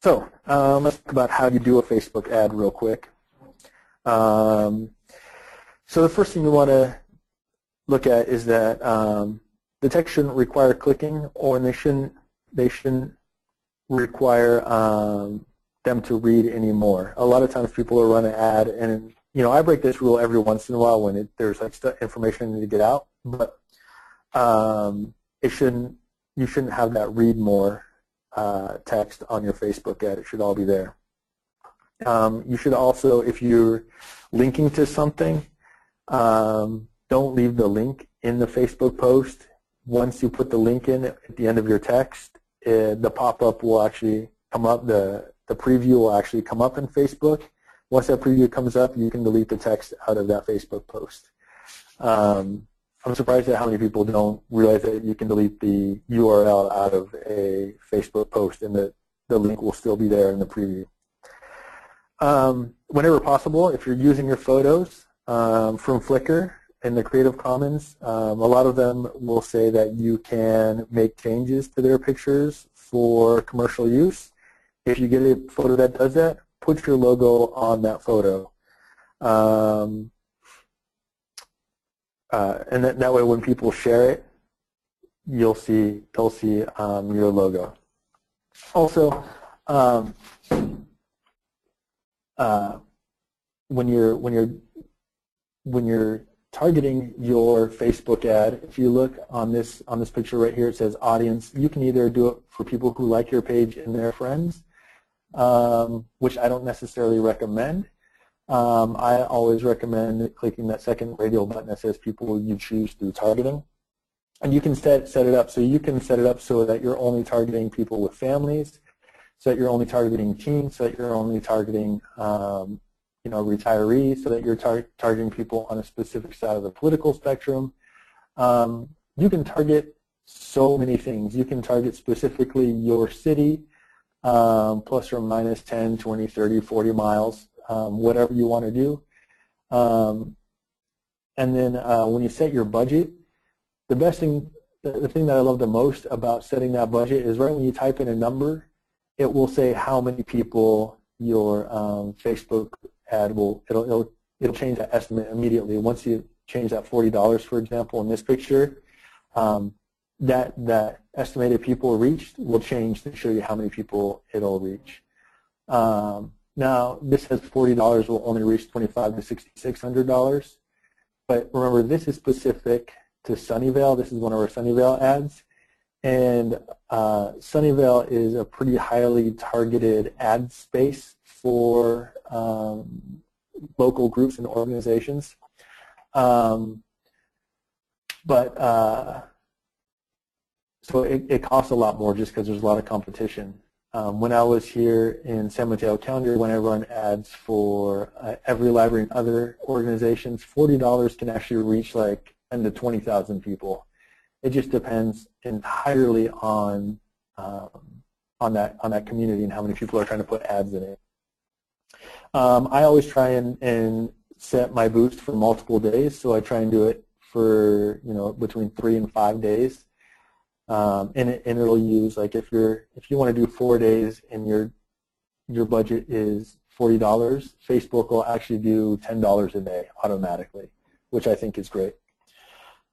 So let's talk about how you do a Facebook ad real quick. So the first thing you want to look at is that the text shouldn't require clicking, or they shouldn't require them to read anymore. A lot of times people will run an ad, and you know, I break this rule every once in a while when there's like information I need to get out. But you shouldn't have that read more text on your Facebook ad. It should all be there. You should also, if you're linking to something, don't leave the link in the Facebook post. Once you put the link in at the end of your text, the pop-up will actually come up, the preview will actually come up in Facebook. Once that preview comes up, you can delete the text out of that Facebook post. I'm surprised at how many people don't realize that you can delete the URL out of a Facebook post and that the link will still be there in the preview. Whenever possible, if you're using your photos from Flickr in the Creative Commons, a lot of them will say that you can make changes to their pictures for commercial use. If you get a photo that does that, put your logo on that photo. And that way when people share it, they'll see your logo. Also, when you're targeting your Facebook ad, if you look on this picture right here, it says audience. You can either do it for people who like your page and their friends, which I don't necessarily recommend. I always recommend clicking that second radial button that says people you choose through targeting. And you can set it up so that you're only targeting people with families, so that you're only targeting teens, so that you're only targeting retirees, so that you're targeting people on a specific side of the political spectrum. You can target so many things. You can target specifically your city, plus or minus 10, 20, 30, 40 miles. Whatever you want to do. And then when you set your budget, the thing that I love the most about setting that budget is right when you type in a number, it will say how many people your Facebook ad it'll change that estimate immediately. Once you change that $40, for example, in this picture, that estimated people reached will change to show you how many people it'll reach. Now, this says $40 will only reach $2,500 to $6,600, but remember, this is specific to Sunnyvale. This is one of our Sunnyvale ads, and Sunnyvale is a pretty highly targeted ad space for local groups and organizations. So it costs a lot more just because there's a lot of competition. When I was here in San Mateo County, when I run ads for every library and other organizations, $40 can actually reach like 10 to 20,000 people. It just depends entirely on that community and how many people are trying to put ads in it. I always try and set my boost for multiple days, so I try and do it for between 3 and 5 days. And it'll use, like, if you want to do 4 days and your budget is $40, Facebook will actually do $10 a day automatically, which I think is great.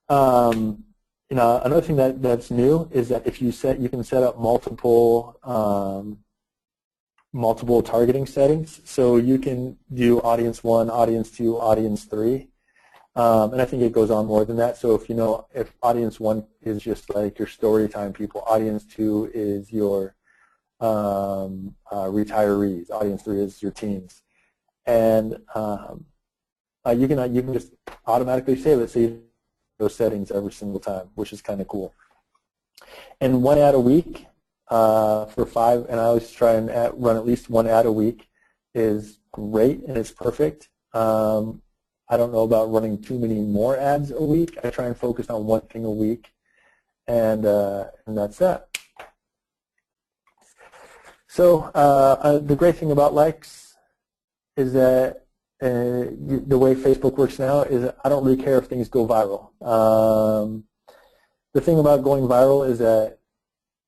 Another thing that's new is that if you can set up multiple targeting settings. So you can do audience 1, audience 2, audience 3. And I think it goes on more than that. So if audience 1 is just like your story time people, audience 2 is your retirees, audience 3 is your teens, and you can just automatically save it, save those settings every single time, which is kind of cool. And 1 ad a week for 5, and I always try and run at least 1 ad a week is great and it's perfect. I don't know about running too many more ads a week. I try and focus on 1 thing a week, and that's that. So the great thing about likes is that the way Facebook works now is I don't really care if things go viral. The thing about going viral is that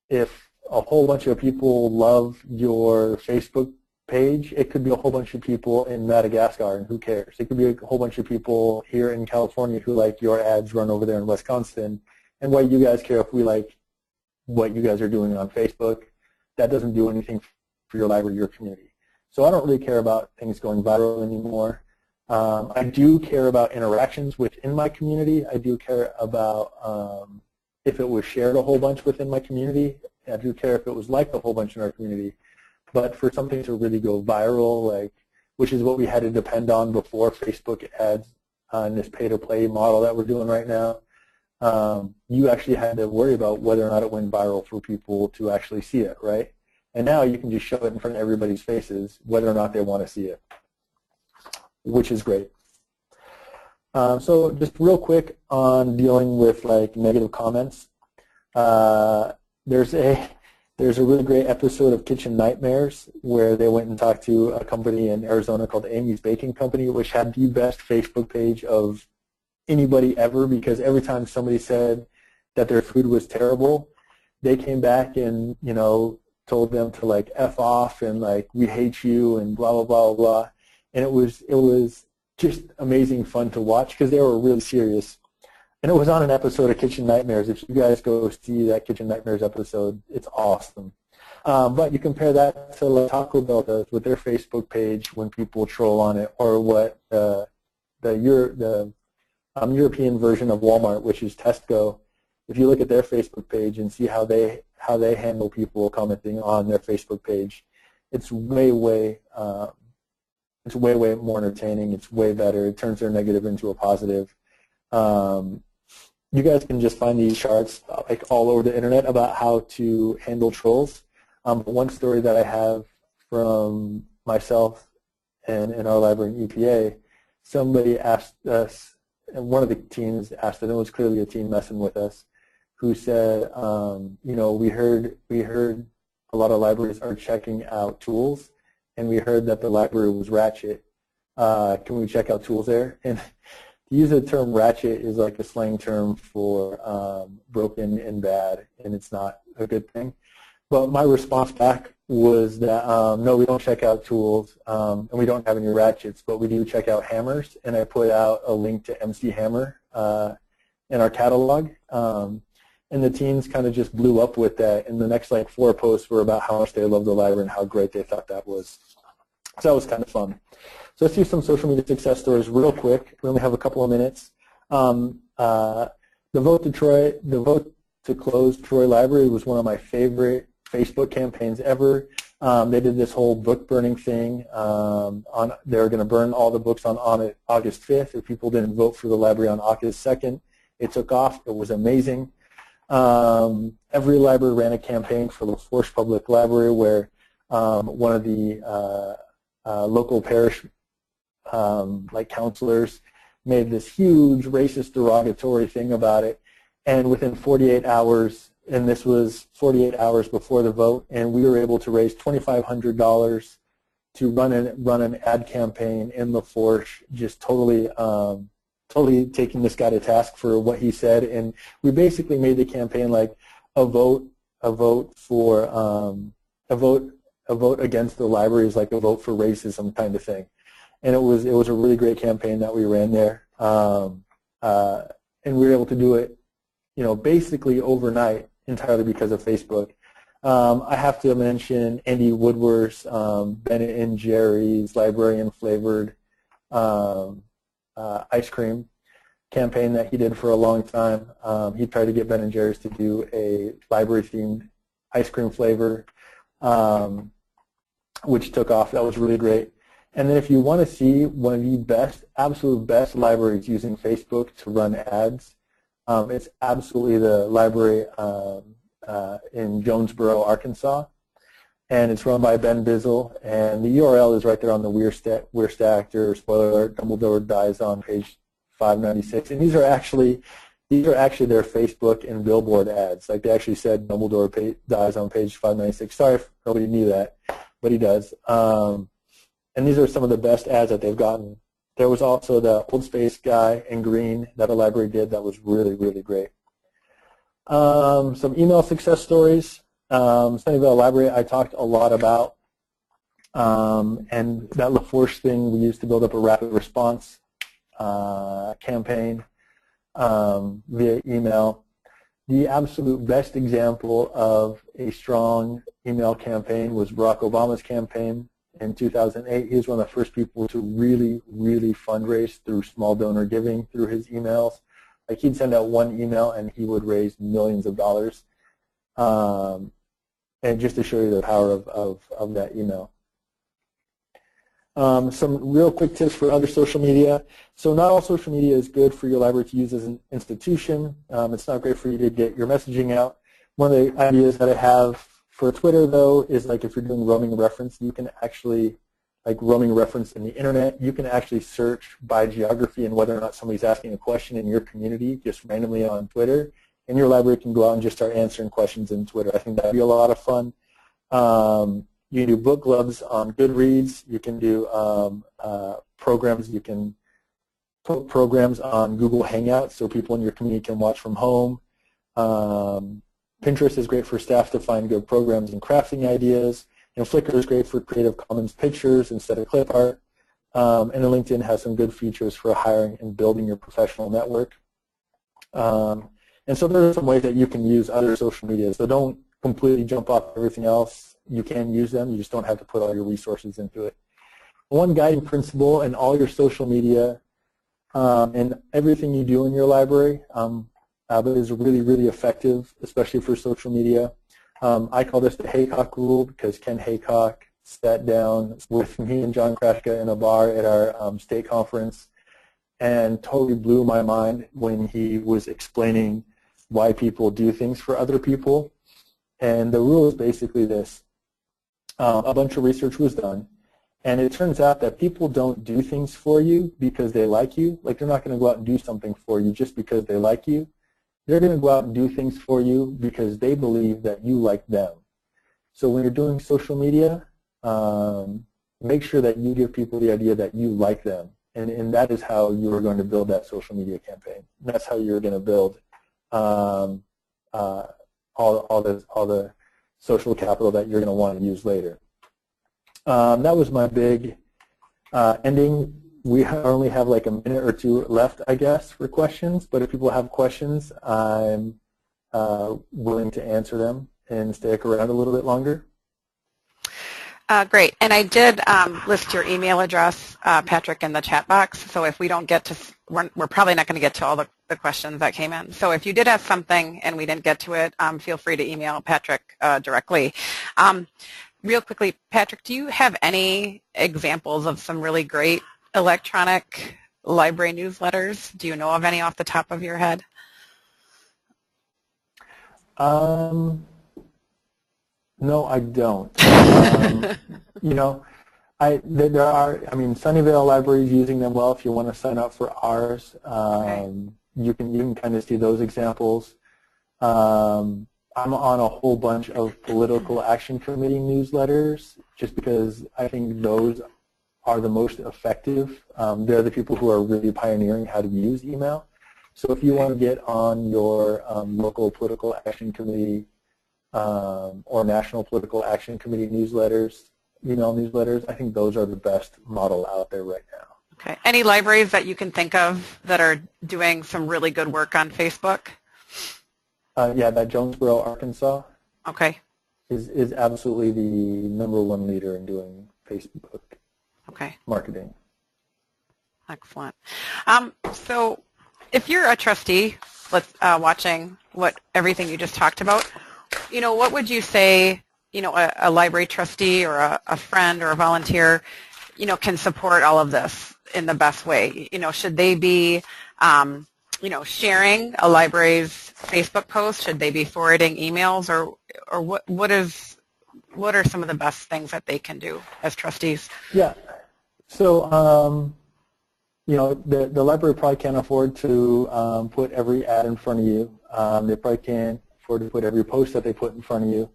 if a whole bunch of people love your Facebook page, it could be a whole bunch of people in Madagascar, and who cares? It could be a whole bunch of people here in California who like your ads run over there in Wisconsin, and why you guys care if we like what you guys are doing on Facebook. That doesn't do anything for your library, your community. So I don't really care about things going viral anymore. I do care about interactions within my community. I do care about if it was shared a whole bunch within my community. I do care if it was liked a whole bunch in our community. But for something to really go viral, like, which is what we had to depend on before Facebook ads on this pay-to-play model that we're doing right now, you actually had to worry about whether or not it went viral for people to actually see it, right? And now you can just show it in front of everybody's faces whether or not they want to see it, which is great. So just real quick on dealing with like negative comments. There's a really great episode of Kitchen Nightmares where they went and talked to a company in Arizona called Amy's Baking Company, which had the best Facebook page of anybody ever, because every time somebody said that their food was terrible, they came back and, you know, told them to like F off and like we hate you and blah blah blah blah. And it was just amazing fun to watch because they were really serious. And it was on an episode of Kitchen Nightmares. If you guys go see that Kitchen Nightmares episode, it's awesome. But you compare that to what Taco Bell does with their Facebook page when people troll on it, or what the European version of Walmart, which is Tesco. If you look at their Facebook page and see how they handle people commenting on their Facebook page, it's way more entertaining. It's way better. It turns their negative into a positive. You guys can just find these charts like all over the internet about how to handle trolls. One story that I have from myself and in our library in EPA, somebody asked us, and one of the teens asked, and it was clearly a teen messing with us, who said, you know, we heard a lot of libraries are checking out tools, and we heard that the library was ratchet. Can we check out tools there? And to use the term ratchet is like a slang term for broken and bad, and it's not a good thing. But my response back was that, no, we don't check out tools, and we don't have any ratchets, but we do check out hammers, and I put out a link to MC Hammer in our catalog. And the teens kind of just blew up with that, and the next like 4 posts were about how much they loved the library and how great they thought that was. So that was kind of fun. So let's do some social media success stories real quick. We only have a couple of minutes. The vote to close Troy Library was one of my favorite Facebook campaigns ever. They did this whole book burning thing. They were going to burn all the books on August 5th. If people didn't vote for the library on August 2nd, it took off. It was amazing. Every library ran a campaign for the LaForge Public Library where one of the local parish like counselors made this huge racist derogatory thing about it, and within 48 hours, and this was 48 hours before the vote, and we were able to raise $2,500 to run an ad campaign in LaForge, just totally taking this guy to task for what he said. And we basically made the campaign like a vote against the library is like a vote for racism kind of thing. And it was a really great campaign that we ran there, and we were able to do it, you know, basically overnight, entirely because of Facebook. I have to mention Andy Woodward's Ben and Jerry's librarian flavored ice cream campaign that he did for a long time. He tried to get Ben and Jerry's to do a library-themed ice cream flavor, which took off. That was really great. And then if you want to see one of the absolute best libraries using Facebook to run ads, it's absolutely the library in Jonesboro, Arkansas. And it's run by Ben Bizzle. And the URL is right there on the We're Stacked, or spoiler alert, Dumbledore dies on page 596. And these are actually their Facebook and billboard ads. Like they actually said Dumbledore dies on page 596. Sorry if nobody knew that, but he does. And these are some of the best ads that they've gotten. There was also the Old Space guy in green that a library did that was really, really great. Some email success stories. Sunnyvale Library I talked a lot about. And that LaForge thing we used to build up a rapid response campaign via email. The absolute best example of a strong email campaign was Barack Obama's campaign in 2008. He was one of the first people to really, really fundraise through small donor giving through his emails. Like he'd send out one email and he would raise millions of dollars. And just to show you the power of that email. Some real quick tips for other social media. So not all social media is good for your library to use as an institution. It's not great for you to get your messaging out. One of the ideas that I have for Twitter, though, is like if you're doing roaming reference, you can actually, like roaming reference in the internet, you can actually search by geography and whether or not somebody's asking a question in your community just randomly on Twitter. And your library can go out and just start answering questions in Twitter. I think that would be a lot of fun. You can do book clubs on Goodreads. You can do programs. You can put programs on Google Hangouts so people in your community can watch from home. Pinterest is great for staff to find good programs and crafting ideas. And Flickr is great for Creative Commons pictures instead of clip art. And then LinkedIn has some good features for hiring and building your professional network. And so there are some ways that you can use other social media. So don't completely jump off everything else. You can use them. You just don't have to put all your resources into it. One guiding principle in all your social media and everything you do in your library that is really, really effective, especially for social media. I call this the Haycock rule because Ken Haycock sat down with me and John Krashka in a bar at our state conference and totally blew my mind when he was explaining why people do things for other people. And the rule is basically this. A bunch of research was done, and it turns out that people don't do things for you because they like you. Like they're not going to go out and do something for you just because they like you. They're going to go out and do things for you because they believe that you like them. So when you're doing social media, make sure that you give people the idea that you like them. And that is how you are going to build that social media campaign. And that's how you're going to build all the social capital that you're going to want to use later. That was my big ending. We only have like a minute or two left, I guess, for questions. But if people have questions, I'm willing to answer them and stick around a little bit longer. Great. And I did list your email address, Patrick, in the chat box. So if we don't get to, we're probably not going to get to all the questions that came in. So if you did have something and we didn't get to it, feel free to email Patrick directly. Real quickly, Patrick, do you have any examples of some really great electronic library newsletters? Do you know of any off the top of your head? No, I don't. You know, there are. I mean, Sunnyvale Library is using them well. If you want to sign up for ours, Okay. you can kind of see those examples. I'm on a whole bunch of political action committee newsletters, just because I think those are the most effective. They're the people who are really pioneering how to use email. So if you want to get on your local political action committee or national political action committee newsletters, email newsletters, I think those are the best model out there right now. Okay. Any libraries that you can think of that are doing some really good work on Facebook? Yeah, that Jonesboro, Arkansas Okay. is absolutely the #1 leader in doing Facebook Okay. marketing. Excellent. So if you're a trustee watching everything you just talked about, what would you say, a library trustee or a friend or a volunteer, can support all of this in the best way? Should they be, sharing a library's Facebook post? Should they be forwarding emails, or what are some of the best things that they can do as trustees? Yeah. So, the library probably can't afford to put every ad in front of you. They probably can't afford to put every post that they put in front of you.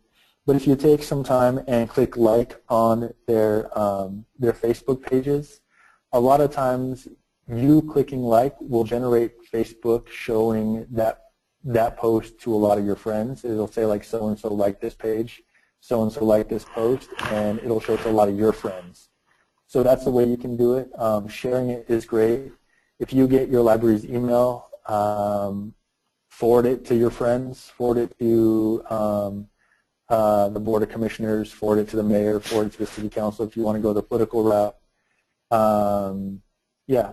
But if you take some time and click like on their Facebook pages, a lot of times you clicking like will generate Facebook showing that post to a lot of your friends. It'll say like so-and-so liked this page, so-and-so liked this post, and it'll show to a lot of your friends. So that's the way you can do it. Sharing it is great. If you get your library's email, forward it to your friends, forward it to the Board of Commissioners, forward it to the mayor, forward it to the city council if you want to go the political route. Yeah,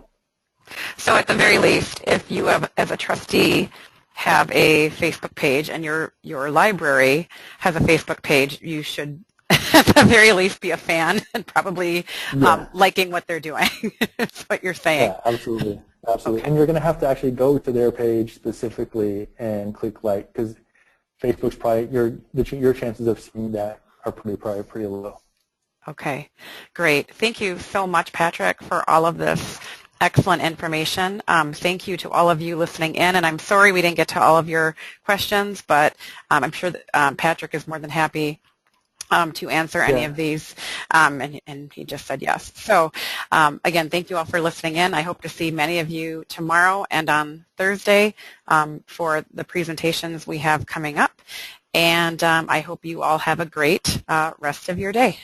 So at the very least, if you have, as a trustee, have a Facebook page and your library has a Facebook page, you should at the very least be a fan and probably Yeah. liking what they're doing. That's what you're saying. Yeah, absolutely. Absolutely. Okay. And you're going to have to actually go to their page specifically and click like, because Facebook's probably, your chances of seeing that are probably pretty low. Okay, great. Thank you so much, Patrick, for all of this excellent information. Thank you to all of you listening in, and I'm sorry we didn't get to all of your questions, but I'm sure that Patrick is more than happy to answer any of these, and he just said yes. So again, thank you all for listening in. I hope to see many of you tomorrow and on Thursday for the presentations we have coming up, and I hope you all have a great rest of your day.